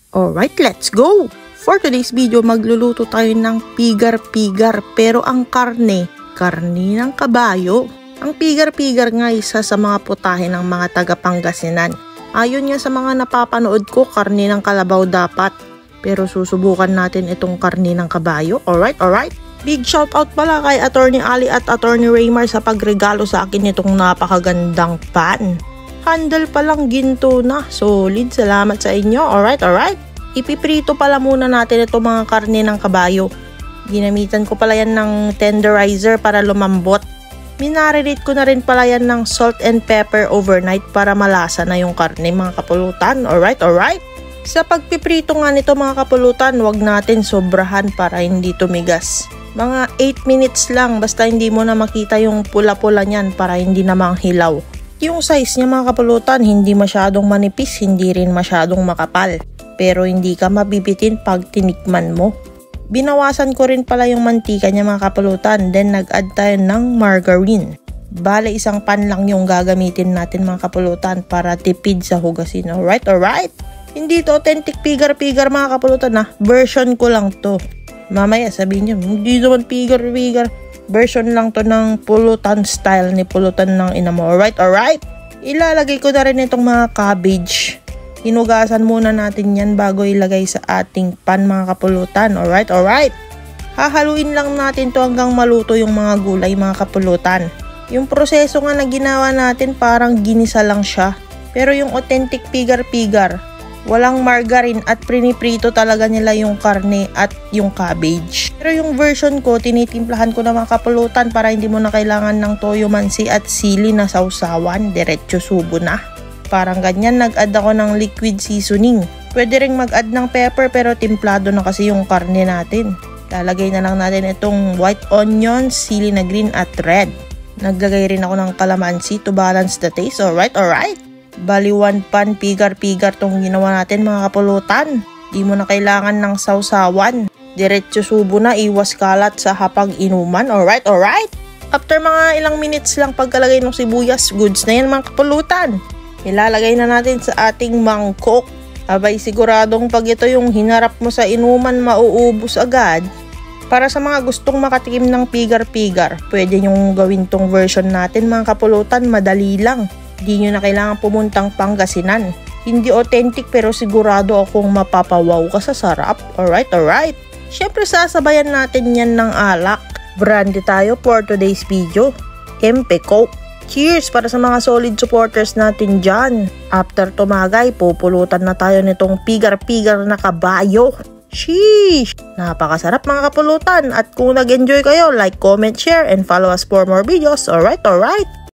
Alright, let's go! For today's video, magluluto tayo ng pigar-pigar pero ang karne ng kabayo. Ang pigar-pigar nga isa sa mga putahe ng mga taga-Pangasinan. Ayon nga sa mga napapanood ko, karne ng kalabaw dapat. Pero susubukan natin itong karne ng kabayo. Alright. Big shoutout pala kay Attorney Ali at Attorney Raymar sa pagregalo sa akin nitong napakagandang pan. Handle palang ginto na. Solid. Salamat sa inyo. Alright. Ipiprito pala muna natin itong mga karne ng kabayo. Ginamitan ko pala yan ng tenderizer para lumambot. Minarinate ko na rin pala yan ng salt and pepper overnight para malasa na yung karne mga kapulutan. Alright. Sa pagpiprito nga nito mga kapulutan, wag natin sobrahan para hindi tumigas. Mga 8 minutes lang basta hindi mo na makita yung pula-pula niyan para hindi na manghilaw. Yung size niya mga kapulutan, hindi masyadong manipis, hindi rin masyadong makapal. Pero hindi ka mabibitin pag tinikman mo. Binawasan ko rin pala yung mantika niya mga kapulutan, then nag-add tayo ng margarine. Bale isang pan lang yung gagamitin natin mga kapulutan para tipid sa hugasin. Alright. Hindi to authentic pigar-pigar mga kapulutan version ko lang to. Mamaya sabihin niyo, hindi naman pigar-pigar. Version lang to ng pulutan style ni pulutan ng ina mo. Alright. Ilalagay ko na rin itong mga cabbage. Hinugasan muna natin yan bago ilagay sa ating pan mga kapulutan. Alright. Hahaluin lang natin to hanggang maluto yung mga gulay mga kapulutan. Yung proseso nga na ginawa natin parang ginisa lang siya. Pero yung authentic pigar-pigar, walang margarine at priniprito talaga nila yung karne at yung cabbage. Pero yung version ko, tinitimplahan ko na mga kapulutan para hindi mo na kailangan ng toyo mansi at sili na sausawan. Diretso subo na. Parang ganyan, nag-add ako ng liquid seasoning. Pwede ring mag-add ng pepper pero timplado na kasi yung karne natin. Lalagay na lang natin itong white onion, sili na green at red. Naglagay rin ako ng calamansi to balance the taste. Alright. Bali 1 pan pigar-pigar tong ginawa natin mga kapulutan. Di mo na kailangan ng sausawan. Diretso subo na, iwas kalat sa hapag inuman. Alright. After mga ilang minutes lang pagkalagay ng sibuyas, goods na yan mga kapulutan. Ilalagay na natin sa ating mangkok. Abay siguradong pag ito yung hinarap mo sa inuman, mauubos agad. Para sa mga gustong makatikim ng pigar-pigar, pwede nyong gawin tong version natin mga kapulutan, madali lang. Di nyo na kailangan pumuntang Pangasinan. Hindi authentic pero sigurado akong mapapawaw ka sa sarap. Alright. Syempre sasabayan natin yan ng alak. Brandy tayo for today's video. MP Coke. Cheers para sa mga solid supporters natin dyan. After tumagay, pupulutan na tayo nitong pigar-pigar na kabayo. Sheesh! Napakasarap mga kapulutan. At kung nag-enjoy kayo, like, comment, share, and follow us for more videos. Alright.